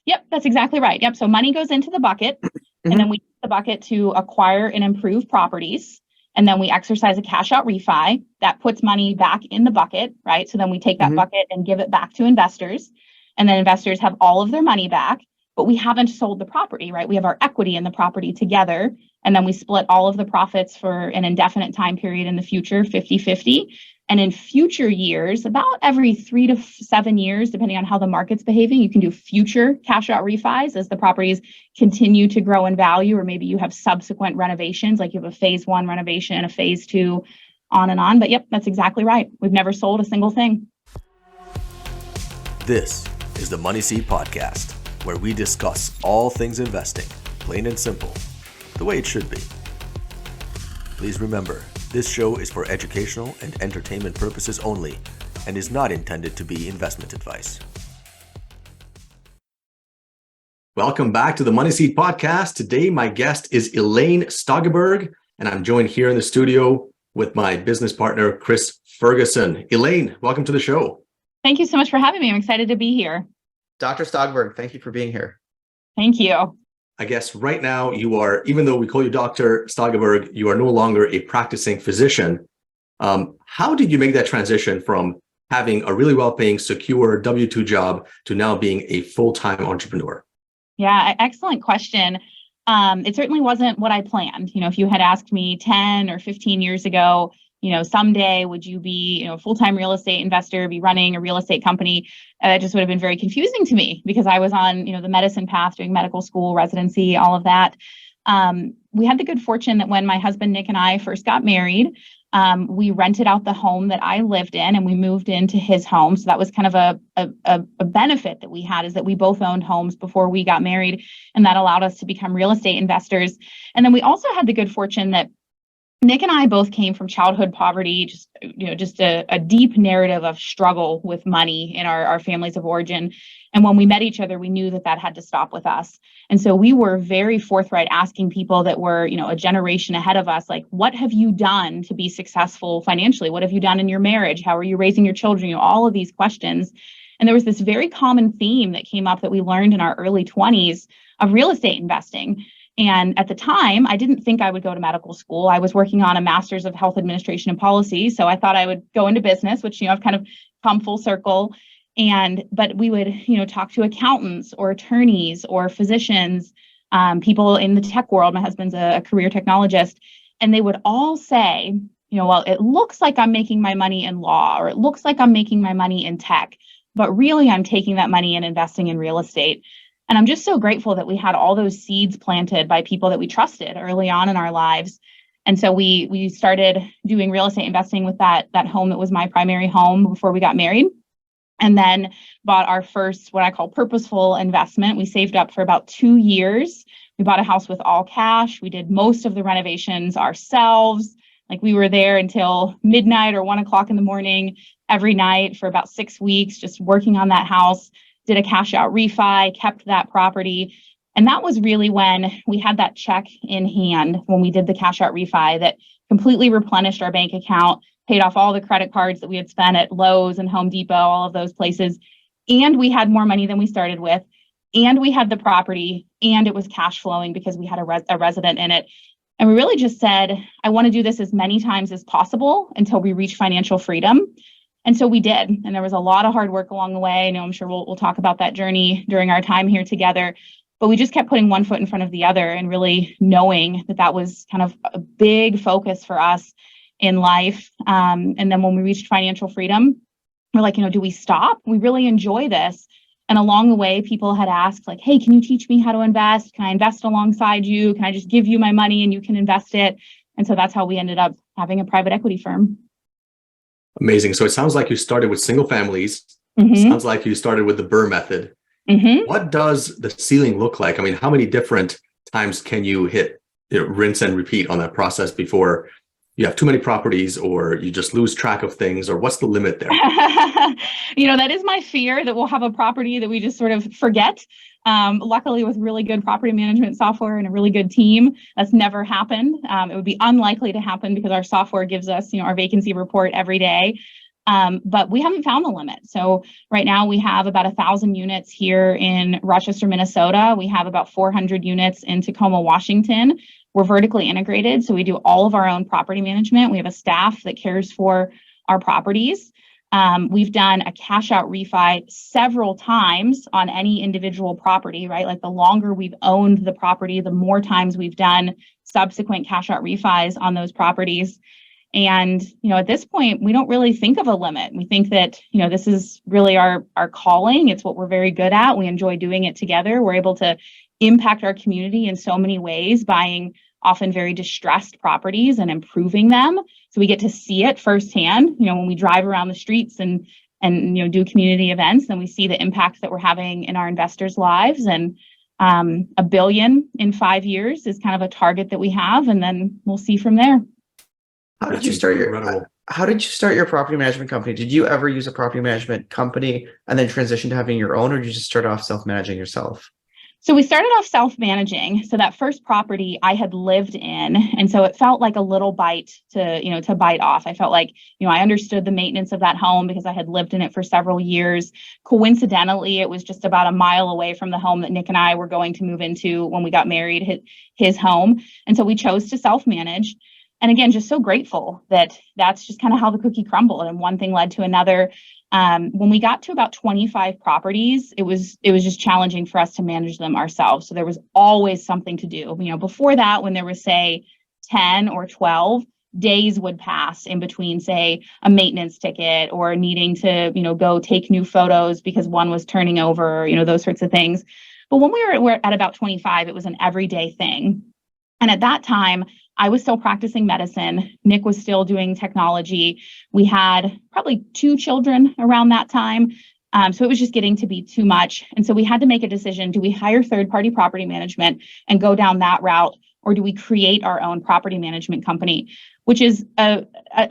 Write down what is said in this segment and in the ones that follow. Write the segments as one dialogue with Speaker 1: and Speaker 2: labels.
Speaker 1: Yep, that's exactly right. Yep. So money goes into the bucket, and then we use the bucket to acquire and improve properties. And then we exercise a cash out refi that puts money back in the bucket, right? So then we take that bucket and give it back to investors. And then investors have all of their money back, but we haven't sold the property, right? We have our equity in the property together. And then we split all of the profits for an indefinite time period in the future, 50-50. And in future years, about every 3 to 7 years, depending on how the market's behaving, you can do future cash out refis as the properties continue to grow in value, or maybe you have subsequent renovations, like you have a phase 1 renovation, a phase 2, on and on. But yep, that's exactly right. We've never sold a single thing.
Speaker 2: This is the Money Seed Podcast, where we discuss all things investing, plain and simple, the way it should be. Please remember, this show is for educational and entertainment purposes only and is not intended to be investment advice.
Speaker 3: Welcome back to the Money Seed Podcast. Today, my guest is Elaine Stageberg, and I'm joined here in the studio with my business partner, Chris Ferguson. Elaine, welcome to the show.
Speaker 1: Thank you so much for having me. I'm excited to be here.
Speaker 4: Dr. Stageberg, thank you for being here.
Speaker 1: Thank you.
Speaker 3: I guess right now you are, even though we call you Dr. Stageberg, you are no longer a practicing physician. How did you make that transition from having a really well-paying, secure W-2 job to now being a full-time entrepreneur?
Speaker 1: Yeah, excellent question. It certainly wasn't what I planned. If you had asked me 10 or 15 years ago, someday would you be, a full-time real estate investor, be running a real estate company? It just would have been very confusing to me because I was on, the medicine path, doing medical school, residency, all of that. We had the good fortune that when my husband, Nick, and I first got married, we rented out the home that I lived in and we moved into his home. So that was kind of a benefit that we had, is that we both owned homes before we got married, and that allowed us to become real estate investors. And then we also had the good fortune that Nick and I both came from childhood poverty, just a deep narrative of struggle with money in our families of origin. And when we met each other, we knew that had to stop with us. And so we were very forthright asking people that were, a generation ahead of us, like, what have you done to be successful financially? What have you done in your marriage? How are you raising your children? All of these questions. And there was this very common theme that came up that we learned in our early 20s of real estate investing. And at the time, I didn't think I would go to medical school. I was working on a master's of health administration and policy. So I thought I would go into business, which, I've kind of come full circle. But we would, talk to accountants or attorneys or physicians, people in the tech world. My husband's a career technologist, and they would all say, well, it looks like I'm making my money in law, or it looks like I'm making my money in tech, but really I'm taking that money and investing in real estate. And I'm just so grateful that we had all those seeds planted by people that we trusted early on in our lives. And so we started doing real estate investing with that home that was my primary home before we got married. And then bought our first, what I call purposeful investment. We saved up for about 2 years. We bought a house with all cash. We did most of the renovations ourselves. Like, we were there until midnight or 1 o'clock in the morning every night for about 6 weeks, just working on that house. Did a cash out refi, kept that property. And that was really when we had that check in hand, when we did the cash out refi, that completely replenished our bank account, paid off all the credit cards that we had spent at Lowe's and Home Depot, all of those places. And we had more money than we started with. And we had the property, and it was cash flowing because we had a resident in it. And we really just said, I want to do this as many times as possible until we reach financial freedom. And so we did. And there was a lot of hard work along the way. I'm sure we'll talk about that journey during our time here together. But we just kept putting one foot in front of the other and really knowing that was kind of a big focus for us in life. And then when we reached financial freedom, we're like, do we stop? We really enjoy this. And along the way, people had asked, like, hey, can you teach me how to invest? Can I invest alongside you? Can I just give you my money and you can invest it? And so that's how we ended up having a private equity firm.
Speaker 3: Amazing. So it sounds like you started with single families. Sounds like you started with the Burr method. What does the ceiling look like? I mean, how many different times can you hit rinse and repeat on that process before you have too many properties, or you just lose track of things, or what's the limit there?
Speaker 1: That is my fear, that we'll have a property that we just sort of forget. Luckily, with really good property management software and a really good team, that's never happened. It would be unlikely to happen because our software gives us, our vacancy report every day. But we haven't found the limit. So right now we have about 1,000 units here in Rochester, Minnesota. We have about 400 units in Tacoma, Washington. We're vertically integrated, so we do all of our own property management. We have a staff that cares for our properties. We've done a cash out refi several times on any individual property, right? Like the longer we've owned the property, the more times we've done subsequent cash out refis on those properties. And, at this point, we don't really think of a limit. We think that, this is really our calling. It's what we're very good at. We enjoy doing it together. We're able to impact our community in so many ways, buying often very distressed properties and improving them. So we get to see it firsthand, when we drive around the streets and do community events, and we see the impact that we're having in our investors' lives. And $1 billion in 5 years is kind of a target that we have, and then we'll see from there.
Speaker 4: How did you start your property management company? Did you ever use a property management company and then transition to having your own, or did you just start off self-managing yourself?
Speaker 1: So we started off self-managing. So that first property I had lived in, and so it felt like a little bite to bite off. I felt like, I understood the maintenance of that home because I had lived in it for several years. Coincidentally, it was just about a mile away from the home that Nick and I were going to move into when we got married, his home. And so we chose to self-manage. And again, just so grateful that that's just kind of how the cookie crumbled, and one thing led to another. When we got to about 25 properties, it was just challenging for us to manage them ourselves. So there was always something to do. Before that, when there was, say, 10 or 12, days would pass in between, say, a maintenance ticket or needing to, go take new photos because one was turning over, those sorts of things. But when we were at about 25, it was an everyday thing. And at that time, I was still practicing medicine. Nick was still doing technology. We had probably 2 children around that time. So it was just getting to be too much. And so we had to make a decision. Do we hire third-party property management and go down that route, or do we create our own property management company? Which is a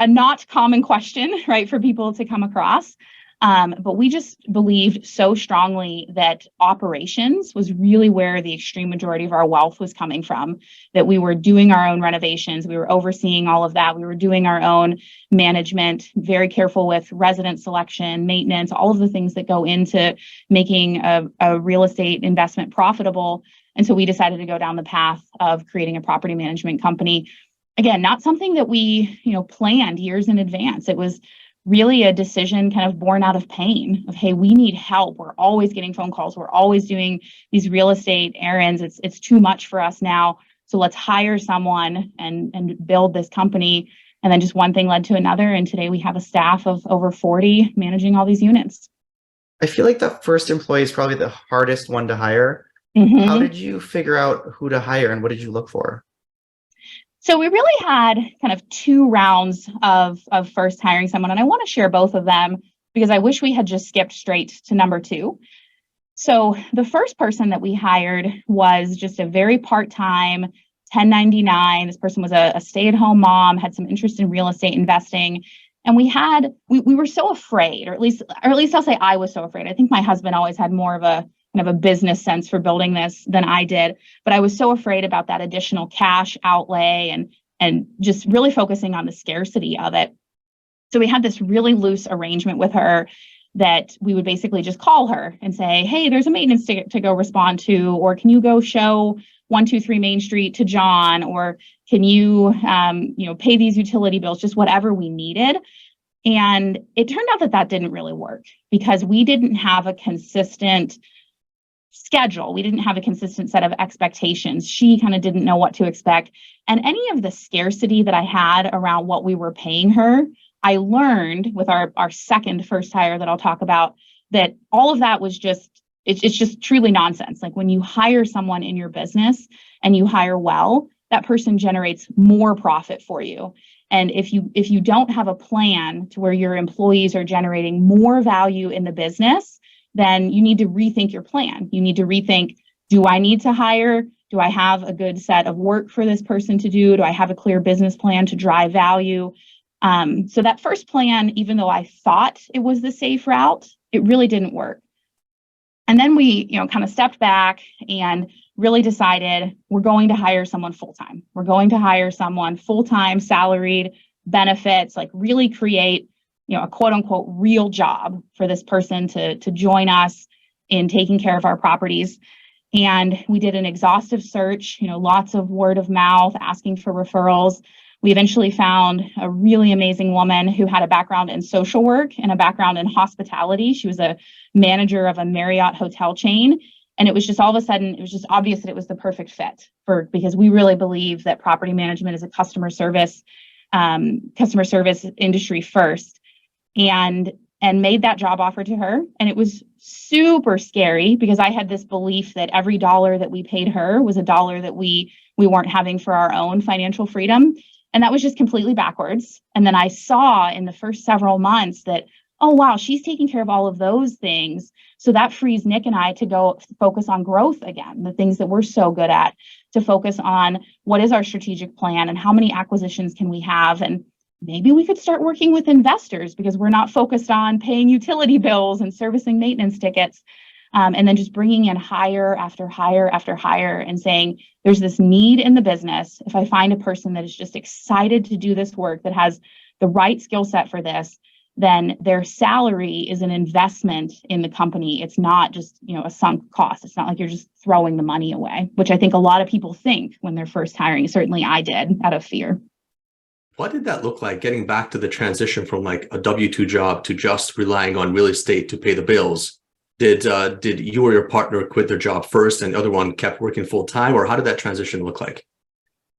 Speaker 1: not common question, right, for people to come across. But we just believed so strongly that operations was really where the extreme majority of our wealth was coming from, that we were doing our own renovations, we were overseeing all of that, we were doing our own management, very careful with resident selection, maintenance, all of the things that go into making a real estate investment profitable. And so we decided to go down the path of creating a property management company. Again, not something that we, planned years in advance. It was really a decision kind of born out of pain of, hey, we need help. We're always getting phone calls. We're always doing these real estate errands. It's too much for us now. So let's hire someone and build this company. And then just one thing led to another. And today we have a staff of over 40 managing all these units.
Speaker 4: I feel like the first employee is probably the hardest one to hire.
Speaker 1: Mm-hmm.
Speaker 4: How did you figure out who to hire, and what did you look for?
Speaker 1: So we really had kind of 2 rounds of first hiring someone, and I want to share both of them because I wish we had just skipped straight to number 2. So the first person that we hired was just a very part-time 1099. This person was a stay-at-home mom, had some interest in real estate investing, and we were so afraid, or at least I'll say I was so afraid. I think my husband always had more of a kind of a business sense for building this than I did. But I was so afraid about that additional cash outlay and just really focusing on the scarcity of it. So we had this really loose arrangement with her that we would basically just call her and say, hey, there's a maintenance ticket to go respond to, or can you go show 123 Main Street to John, or can you, pay these utility bills, just whatever we needed. And it turned out that didn't really work because we didn't have a consistent schedule. We didn't have a consistent set of expectations. She kind of didn't know what to expect. And any of the scarcity that I had around what we were paying her, I learned with our second first hire that I'll talk about, that all of that was it's just truly nonsense. Like when you hire someone in your business and you hire well, that person generates more profit for you. And if you don't have a plan to where your employees are generating more value in the business, then you need to rethink your plan. You need to rethink, do I need to hire? Do I have a good set of work for this person to do? Do I have a clear business plan to drive value? So that first plan, even though I thought it was the safe route, it really didn't work. And then we, kind of stepped back and really decided we're going to hire someone full-time. We're going to hire someone full-time, salaried, benefits, like really create a quote unquote real job for this person to join us in taking care of our properties. And we did an exhaustive search, lots of word of mouth, asking for referrals. We eventually found a really amazing woman who had a background in social work and a background in hospitality. She was a manager of a Marriott hotel chain. And it was just all of a sudden, it was just obvious that it was the perfect fit because we really believe that property management is a customer service industry first, and made that job offer to her. And it was super scary because I had this belief that every dollar that we paid her was a dollar that we weren't having for our own financial freedom. And that was just completely backwards. And then I saw in the first several months that, oh, wow, she's taking care of all of those things. So that frees Nick and I to go focus on growth again, the things that we're so good at, to focus on what is our strategic plan and how many acquisitions can we have. And maybe we could start working with investors because we're not focused on paying utility bills and servicing maintenance tickets. And then just bringing in hire after hire after hire and saying, there's this need in the business. If I find a person that is just excited to do this work, that has the right skill set for this, then their salary is an investment in the company. It's not just, a sunk cost. It's not like you're just throwing the money away, which I think a lot of people think when they're first hiring. Certainly I did, out of fear.
Speaker 3: What did that look like, getting back to the transition from like a W-2 job to just relying on real estate to pay the bills? Did you or your partner quit their job first and the other one kept working full time, or how did that transition look like?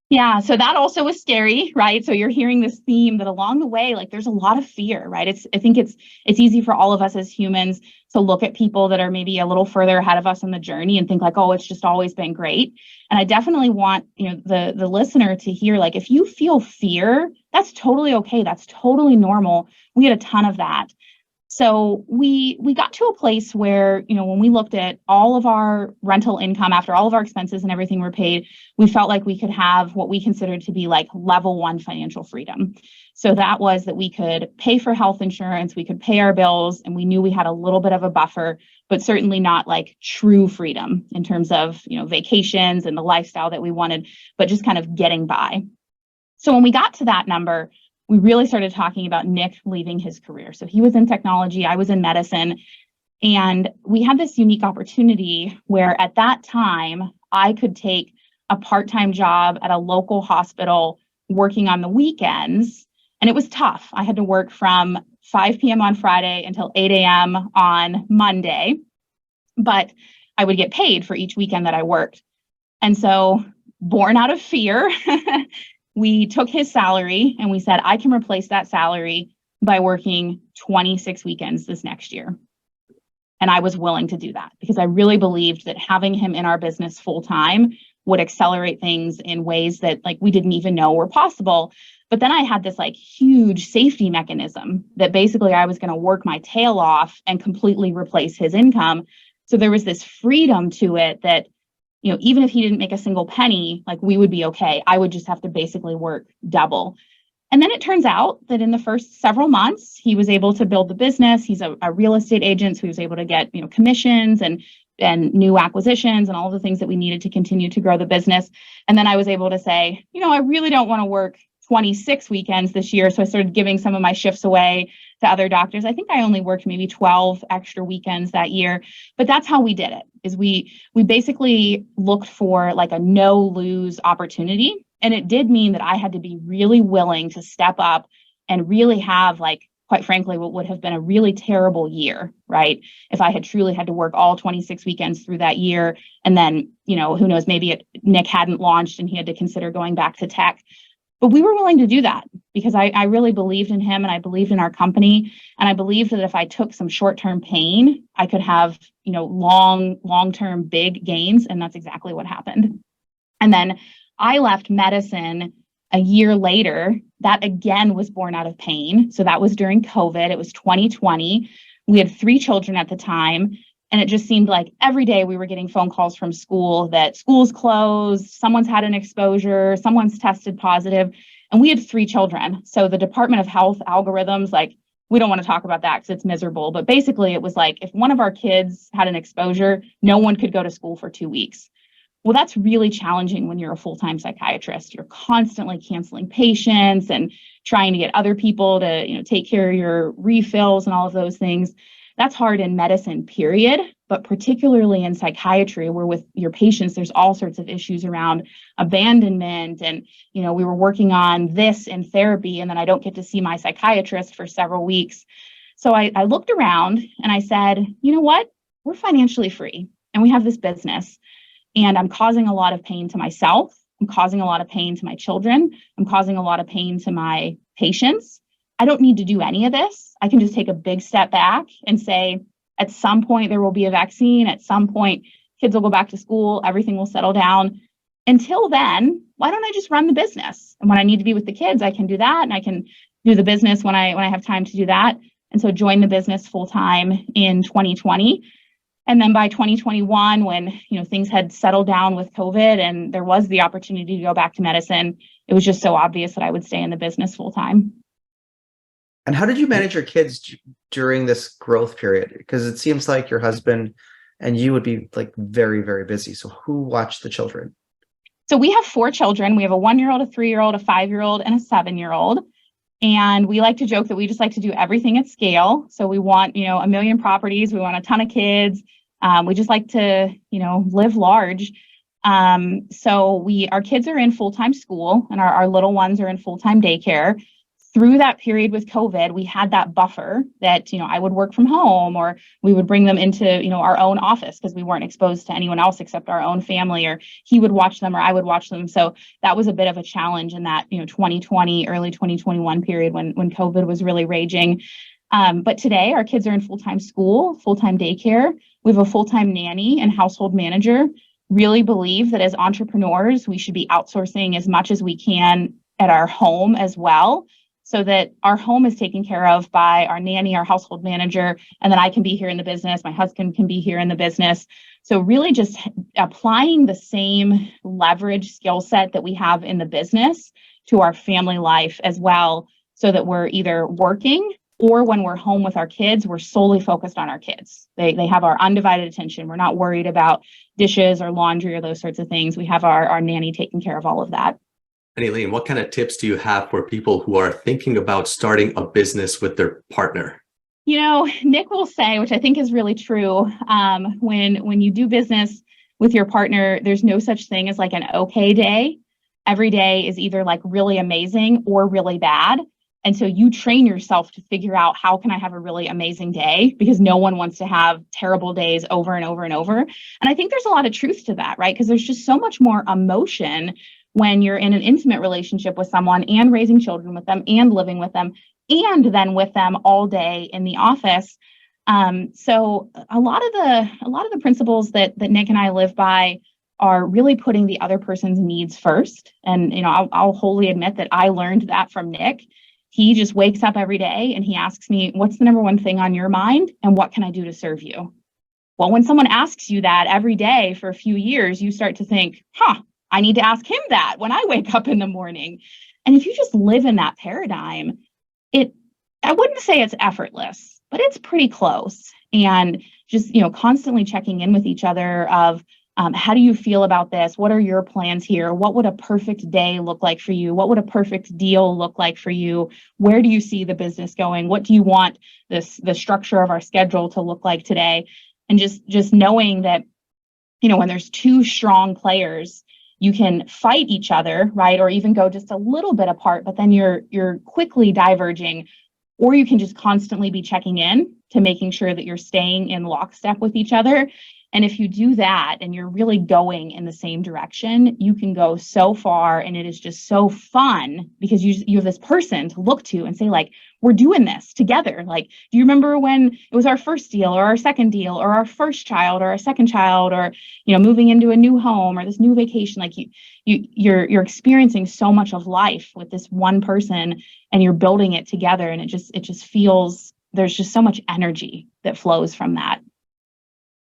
Speaker 1: Yeah, so that also was scary, right? So you're hearing this theme that along the way, like there's a lot of fear, right? I think it's easy for all of us as humans to look at people that are maybe a little further ahead of us in the journey and think like, oh, it's just always been great. And I definitely want, the listener to hear, like, if you feel fear, that's totally okay. That's totally normal. We had a ton of that. So we got to a place where, when we looked at all of our rental income after all of our expenses and everything were paid, we felt like we could have what we considered to be like level 1 financial freedom. So that was that we could pay for health insurance, we could pay our bills, and we knew we had a little bit of a buffer, but certainly not like true freedom in terms of, vacations and the lifestyle that we wanted, but just kind of getting by. So when we got to that number, we really started talking about Nick leaving his career. So he was in technology, I was in medicine, and we had this unique opportunity where at that time I could take a part-time job at a local hospital working on the weekends. And it was tough. I had to work from 5 p.m. on Friday until 8 a.m. on Monday, but I would get paid for each weekend that I worked. And so, born out of fear, we took his salary and we said, I can replace that salary by working 26 weekends this next year. And I was willing to do that because I really believed that having him in our business full time would accelerate things in ways that like we didn't even know were possible. But then I had this like huge safety mechanism that basically I was going to work my tail off and completely replace his income. So there was this freedom to it that, even if he didn't make a single penny, like we would be okay. I would just have to basically work double. And then it turns out that in the first several months, he was able to build the business. He's a real estate agent, so he was able to get, commissions and new acquisitions and all the things that we needed to continue to grow the business. And then I was able to say, I really don't want to work 26 weekends this year. So I started giving some of my shifts away to other doctors. I think I only worked maybe 12 extra weekends that year, but that's how we did it. Is we basically looked for like a no lose opportunity. And it did mean that I had to be really willing to step up and really have, like, quite frankly, what would have been a really terrible year, right? If I had truly had to work all 26 weekends through that year. And then, who knows, maybe Nick hadn't launched and he had to consider going back to tech. But we were willing to do that because I really believed in him and I believed in our company. And I believed that if I took some short-term pain, I could have, long-term big gains. And that's exactly what happened. And then I left medicine a year later. That again was born out of pain. So that was during COVID. It was 2020. We had 3 children at the time. And it just seemed like every day we were getting phone calls from school that school's closed, someone's had an exposure, someone's tested positive, and we had 3 children. So the Department of Health algorithms, like, we don't want to talk about that because it's miserable. But basically it was like, if one of our kids had an exposure, no one could go to school for 2 weeks. Well, that's really challenging when you're a full-time psychiatrist. You're constantly canceling patients and trying to get other people to, take care of your refills and all of those things. That's hard in medicine, period, but particularly in psychiatry, where with your patients, there's all sorts of issues around abandonment. And, we were working on this in therapy, and then I don't get to see my psychiatrist for several weeks. So I looked around and I said, you know what? We're financially free and we have this business, and I'm causing a lot of pain to myself. I'm causing a lot of pain to my children. I'm causing a lot of pain to my patients. I don't need to do any of this. I can just take a big step back and say, at some point, there will be a vaccine. At some point, kids will go back to school. Everything will settle down. Until then, why don't I just run the business? And when I need to be with the kids, I can do that. And I can do the business when I have time to do that. And so join the business full time in 2020. And then by 2021, when things had settled down with COVID and there was the opportunity to go back to medicine, it was just so obvious that I would stay in the business full time.
Speaker 4: And how did you manage your kids during this growth period? Because it seems like your husband and you would be like very, very busy. So who watched the children?
Speaker 1: So we have 4 children. We have a 1-year-old, a 3-year-old, a 5-year-old, and a 7-year-old. And we like to joke that we just like to do everything at scale. So we want, 1 million properties. We want a ton of kids. We just like to, live large. So our kids are in full-time school, and our little ones are in full-time daycare. Through that period with COVID, we had that buffer that, I would work from home, or we would bring them into, our own office because we weren't exposed to anyone else except our own family, or he would watch them or I would watch them. So that was a bit of a challenge in that, 2020, early 2021 period when COVID was really raging. But today our kids are in full-time school, full-time daycare. We have a full-time nanny and household manager. Really believe that as entrepreneurs, we should be outsourcing as much as we can at our home as well, so that our home is taken care of by our nanny, our household manager, and then I can be here in the business. My husband can be here in the business. So really just applying the same leverage skill set that we have in the business to our family life as well, so that we're either working or when we're home with our kids, we're solely focused on our kids. They have our undivided attention. We're not worried about dishes or laundry or those sorts of things. We have our nanny taking care of all of that.
Speaker 3: And Elaine, what kind of tips do you have for people who are thinking about starting a business with their partner?
Speaker 1: Nick will say, which I think is really true, when you do business with your partner, there's no such thing as like an okay day. Every day is either like really amazing or really bad. And so you train yourself to figure out, how can I have a really amazing day? Because no one wants to have terrible days over and over and over. And I think there's a lot of truth to that, right? Because there's just so much more emotion when you're in an intimate relationship with someone and raising children with them and living with them and then with them all day in the office. So a lot of the principles that Nick and I live by are really putting the other person's needs first. And, I'll wholly admit that I learned that from Nick. He just wakes up every day and he asks me, what's the number one thing on your mind? And what can I do to serve you? Well, when someone asks you that every day for a few years, you start to think, I need to ask him that when I wake up in the morning. And if you just live in that paradigm, I wouldn't say it's effortless, but it's pretty close. And just, constantly checking in with each other of, how do you feel about this? What are your plans here? What would a perfect day look like for you? What would a perfect deal look like for you? Where do you see the business going? What do you want the structure of our schedule to look like today? And just knowing that, when there's 2 strong players, you can fight each other, right? Or even go just a little bit apart, but then you're quickly diverging, or you can just constantly be checking in to making sure that you're staying in lockstep with each other. And if you do that and you're really going in the same direction, you can go so far, and it is just so fun because you have this person to look to and say, like, we're doing this together. Like, do you remember when it was our first deal or our second deal or our first child or our second child, or, moving into a new home or this new vacation? Like you're experiencing so much of life with this one person, and you're building it together. And it just feels, there's just so much energy that flows from that.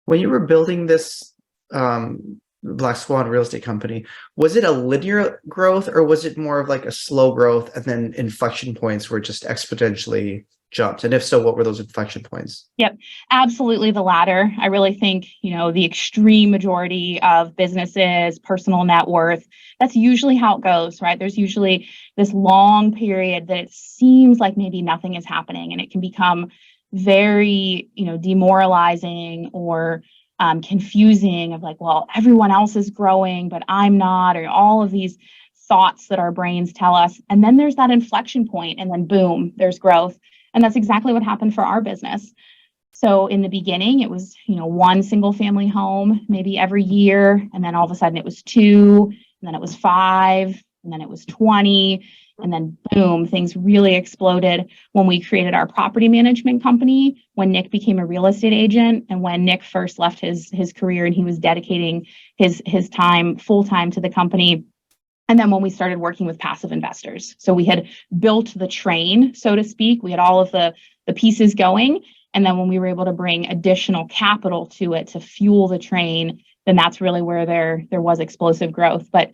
Speaker 4: When you were building this Black Swan real estate company, was it a linear growth, or was it more of like a slow growth and then inflection points were just exponentially jumped? And if so, what were those inflection points?
Speaker 1: Yep, absolutely the latter. I really think, the extreme majority of businesses, personal net worth, that's usually how it goes, right? There's usually this long period that it seems like maybe nothing is happening, and it can become very, demoralizing or confusing of like, well, everyone else is growing, but I'm not, or all of these thoughts that our brains tell us. And then there's that inflection point, and then boom, there's growth. And that's exactly what happened for our business. So in the beginning, it was, one single family home, maybe every year. And then all of a sudden it was 2, and then it was 5, and then it was 20. And then boom, things really exploded when we created our property management company, when Nick became a real estate agent, and when Nick first left his career and he was dedicating his time full time to the company. And then when we started working with passive investors. So we had built the train, so to speak. We had all of the pieces going. And then when we were able to bring additional capital to it to fuel the train, then that's really where there was explosive growth. But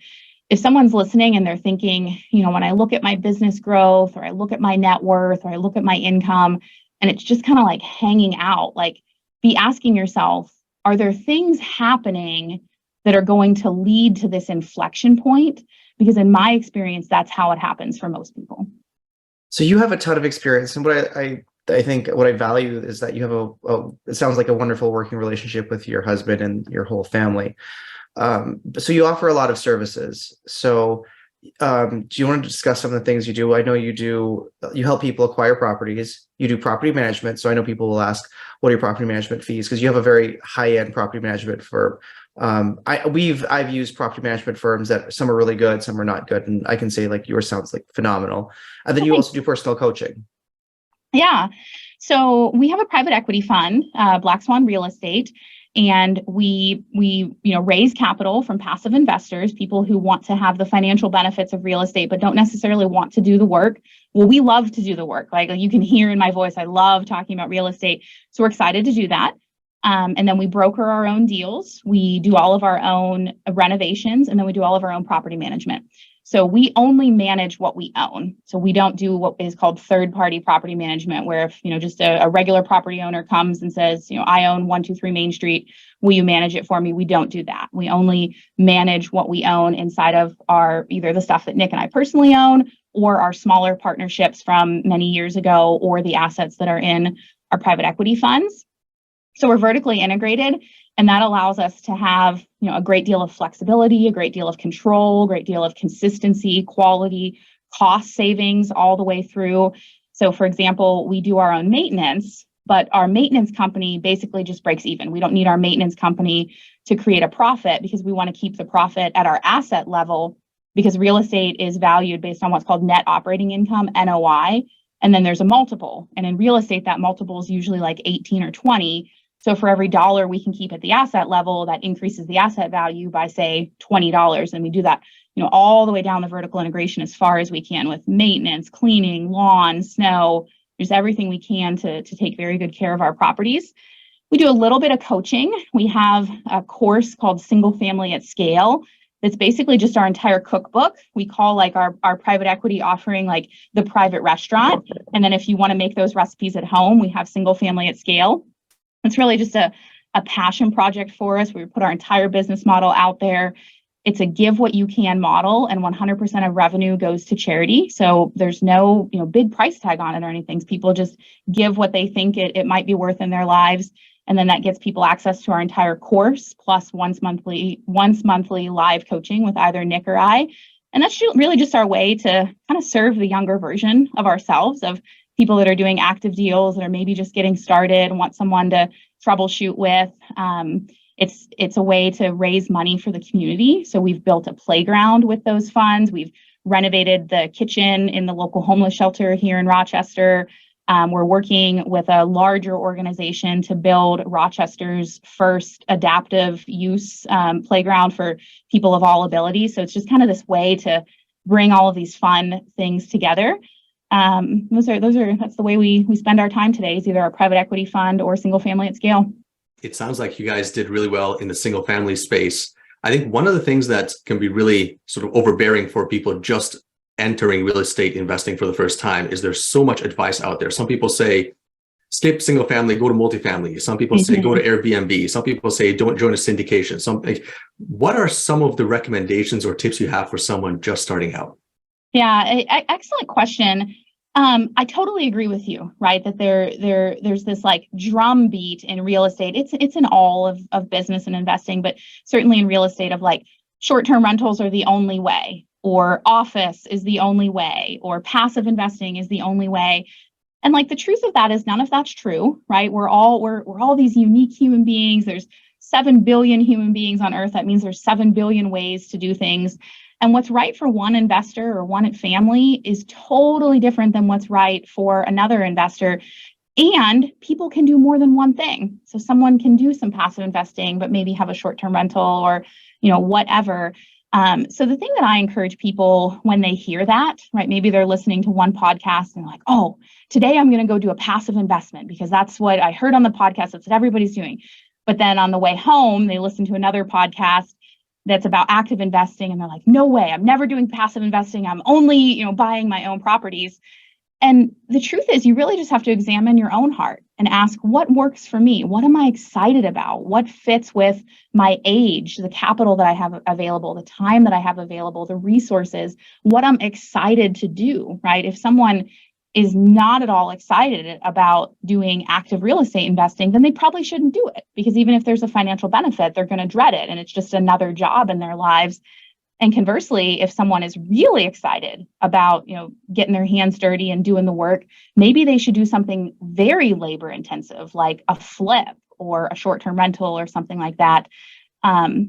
Speaker 1: if someone's listening and they're thinking, when I look at my business growth, or I look at my net worth, or I look at my income, and it's just kind of like hanging out, like be asking yourself, are there things happening that are going to lead to this inflection point? Because in my experience, that's how it happens for most people.
Speaker 4: So you have a ton of experience. And what I think what I value is that you have it sounds like a wonderful working relationship with your husband and your whole family. So you offer a lot of services. So do you want to discuss some of the things you do? I know you help people acquire properties. You do property management. So I know people will ask, what are your property management fees? Because you have a very high-end property management firm. I've used property management firms that some are really good, some are not good. And I can say like yours sounds like phenomenal. And then you also do personal coaching.
Speaker 1: Yeah. So we have a private equity fund, Black Swan Real Estate. And we raise capital from passive investors, people who want to have the financial benefits of real estate, but don't necessarily want to do the work. Well, we love to do the work. Like you can hear in my voice, I love talking about real estate. So we're excited to do that. And then we broker our own deals. We do all of our own renovations, and then we do all of our own property management. So we only manage what we own. So we don't do what is called third-party property management, where if, just a regular property owner comes and says, I own 123 Main Street, will you manage it for me? We don't do that. We only manage what we own inside of either the stuff that Nick and I personally own, or our smaller partnerships from many years ago, or the assets that are in our private equity funds. So we're vertically integrated, and that allows us to have, a great deal of flexibility, a great deal of control, a great deal of consistency, quality, cost savings all the way through. So for example, we do our own maintenance, but our maintenance company basically just breaks even. We don't need our maintenance company to create a profit, because we want to keep the profit at our asset level, because real estate is valued based on what's called net operating income, NOI. And then there's a multiple. And in real estate, that multiple is usually like 18 or 20. So for every dollar we can keep at the asset level, that increases the asset value by, say, $20. And we do that, all the way down the vertical integration as far as we can, with maintenance, cleaning, lawn, snow, just everything we can to take very good care of our properties. We do a little bit of coaching. We have a course called Single Family at Scale. That's basically just our entire cookbook. We call like our private equity offering like the private restaurant. And then if you want to make those recipes at home, we have Single Family at Scale. It's really just a passion project for us. We put our entire business model out there. It's a give what you can model, and 100% of revenue goes to charity. So there's no big price tag on it or anything. People just give what they think it might be worth in their lives. And then that gets people access to our entire course, plus once monthly live coaching with either Nick or I. And that's really just our way to kind of serve the younger version of ourselves, of people that are doing active deals, that are maybe just getting started and want someone to troubleshoot with. It's a way to raise money for the community. So we've built a playground with those funds. We've renovated the kitchen in the local homeless shelter here in Rochester. We're working with a larger organization to build Rochester's first adaptive use playground for people of all abilities. So it's just kind of this way to bring all of these fun things together. That's the way we spend our time today, is either our private equity fund or Single Family at Scale.
Speaker 3: It sounds like you guys did really well in the single family space. I think one of the things that can be really sort of overbearing for people just entering real estate investing for the first time is there's so much advice out there. Some people say, skip single family, go to multifamily. Some people say, go to Airbnb. Some people say, don't join a syndication. What are some of the recommendations or tips you have for someone just starting out?
Speaker 1: Yeah, excellent question. I totally agree with you, right? That there's this like drumbeat in real estate. It's in all of business and investing, but certainly in real estate of like short-term rentals are the only way, or office is the only way, or passive investing is the only way. And like the truth of that is none of that's true, right? We're all these unique human beings. There's 7 billion human beings on earth. That means there's 7 billion ways to do things. And what's right for one investor or one family is totally different than what's right for another investor. And people can do more than one thing. So someone can do some passive investing, but maybe have a short-term rental or, whatever. So the thing that I encourage people when they hear that, right, maybe they're listening to one podcast and they're like, oh, today I'm going to go do a passive investment because that's what I heard on the podcast. That's what everybody's doing. But then on the way home, they listen to another podcast that's about active investing. And they're like, no way, I'm never doing passive investing. I'm only, buying my own properties. And the truth is you really just have to examine your own heart and ask what works for me? What am I excited about? What fits with my age, the capital that I have available, the time that I have available, the resources, what I'm excited to do, right? If someone is not at all excited about doing active real estate investing, then they probably shouldn't do it, because even if there's a financial benefit, they're going to dread it. And it's just another job in their lives. And conversely, if someone is really excited about, getting their hands dirty and doing the work, maybe they should do something very labor intensive, like a flip or a short-term rental or something like that.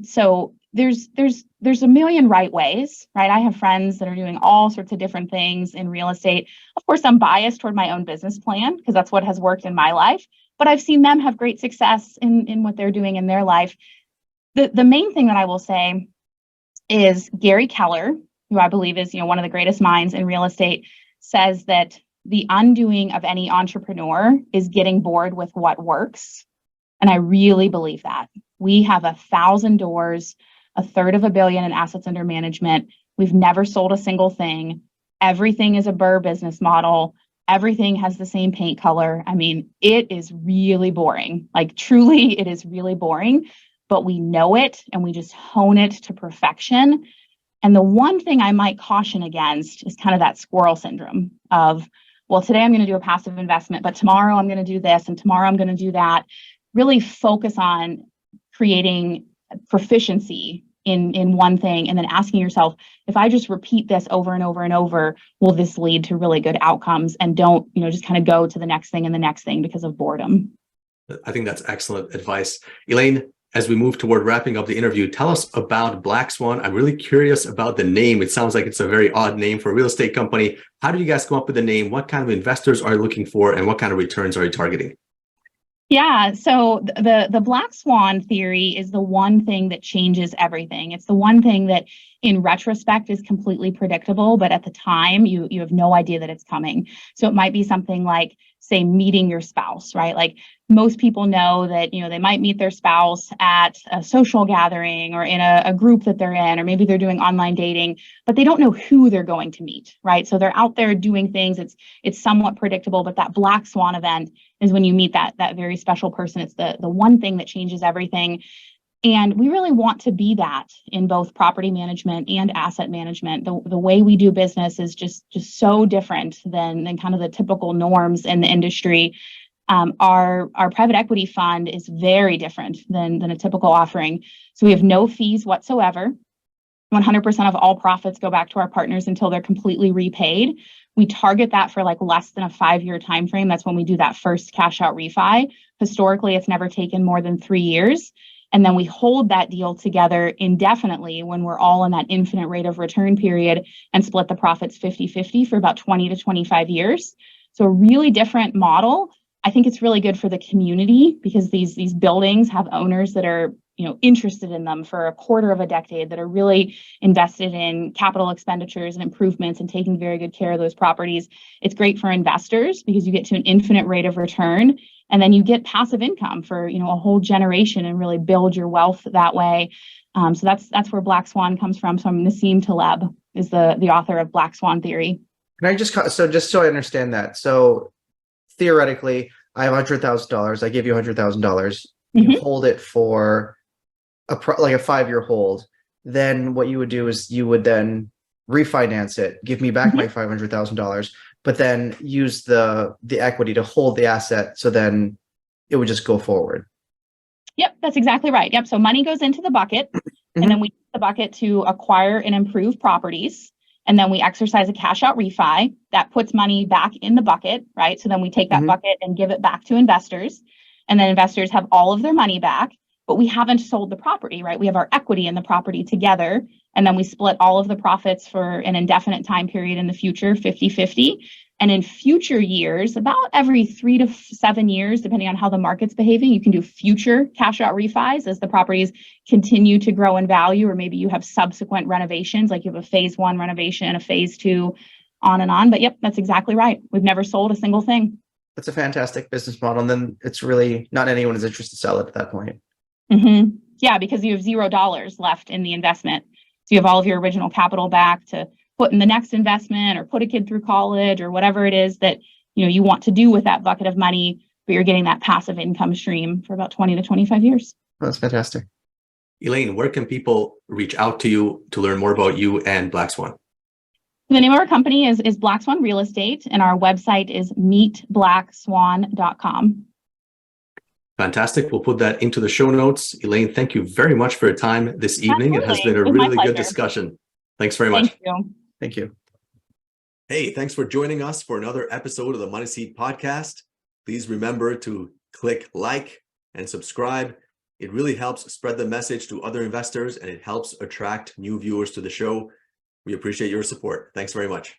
Speaker 1: So there's a million right ways, right? I have friends that are doing all sorts of different things in real estate. Of course, I'm biased toward my own business plan because that's what has worked in my life, but I've seen them have great success in what they're doing in their life. The main thing that I will say is Gary Keller, who I believe is, one of the greatest minds in real estate, says that the undoing of any entrepreneur is getting bored with what works. And I really believe that. We have 1,000 doors, 1/3 billion in assets under management. We've never sold a single thing. Everything is a BRRRR business model. Everything has the same paint color. I mean, it is really boring. Like truly, it is really boring. But we know it and we just hone it to perfection. And the one thing I might caution against is kind of that squirrel syndrome of, well, today I'm going to do a passive investment, but tomorrow I'm going to do this and tomorrow I'm going to do that. Really focus on creating proficiency in one thing and then asking yourself, if I just repeat this over and over and over, will this lead to really good outcomes? And don't, just kind of go to the next thing and the next thing because of boredom.
Speaker 3: I think that's excellent advice. Elaine, as we move toward wrapping up the interview, tell us about Black Swan. I'm really curious about the name. It sounds like it's a very odd name for a real estate company. How did you guys come up with the name? What kind of investors are you looking for and what kind of returns are you targeting?
Speaker 1: Yeah, so the Black Swan theory is the one thing that changes everything. It's the one thing that in retrospect is completely predictable, but at the time you have no idea that it's coming. So it might be something like, say, meeting your spouse, right? Like most people know that, they might meet their spouse at a social gathering or in a group that they're in, or maybe they're doing online dating, but they don't know who they're going to meet, right? So they're out there doing things. It's somewhat predictable, but that Black Swan event is when you meet that very special person. It's the one thing that changes everything. And we really want to be that in both property management and asset management. The way we do business is just so different than kind of the typical norms in the industry. Our private equity fund is very different than a typical offering. So we have no fees whatsoever. 100% of all profits go back to our partners until they're completely repaid. We target that for like less than a 5-year time frame. That's when we do that first cash out refi. Historically, it's never taken more than 3 years. And then we hold that deal together indefinitely when we're all in that infinite rate of return period and split the profits 50-50 for about 20 to 25 years. So a really different model. I think it's really good for the community because these buildings have owners that are, interested in them for a quarter of a decade, that are really invested in capital expenditures and improvements and taking very good care of those properties. It's great for investors because you get to an infinite rate of return. And then you get passive income for, a whole generation and really build your wealth that way. So that's where Black Swan comes from Nassim Taleb. is the author of Black Swan Theory.
Speaker 4: Can I just so I understand that? So theoretically, I have $100,000. I give you $100,000. You hold it for like a 5-year hold. Then what you would do is you would then refinance it, give me back my $500,000, but then use the equity to hold the asset. So then it would just go forward.
Speaker 1: Yep, that's exactly right. Yep. So money goes into the bucket, and then we use the bucket to acquire and improve properties. And then we exercise a cash out refi that puts money back in the bucket, right? So then we take that bucket and give it back to investors. And then investors have all of their money back, but we haven't sold the property, right? We have our equity in the property together. And then we split all of the profits for an indefinite time period in the future, 50-50. And in future years, about every 3 to 7 years, depending on how the market's behaving, you can do future cash out refis as the properties continue to grow in value, or maybe you have subsequent renovations, like you have a phase 1 renovation, a phase 2, on and on. But yep, that's exactly right. We've never sold a single thing.
Speaker 4: That's a fantastic business model. And then it's really not anyone is interested to sell it at that point.
Speaker 1: Yeah, because you have $0 left in the investment. So you have all of your original capital back to put in the next investment or put a kid through college or whatever it is that you want to do with that bucket of money, but you're getting that passive income stream for about 20 to 25 years.
Speaker 4: That's fantastic.
Speaker 3: Elaine, where can people reach out to you to learn more about you and Black Swan?
Speaker 1: The name of our company is Black Swan Real Estate, and our website is meetblackswan.com.
Speaker 3: Fantastic. We'll put that into the show notes. Elaine, thank you very much for your time this evening.
Speaker 1: Absolutely.
Speaker 3: It has been a really good discussion. Thanks very much.
Speaker 1: Thank you.
Speaker 4: Thank you.
Speaker 2: Hey, thanks for joining us for another episode of the Money Seat Podcast. Please remember to click like and subscribe. It really helps spread the message to other investors, and it helps attract new viewers to the show. We appreciate your support. Thanks very much.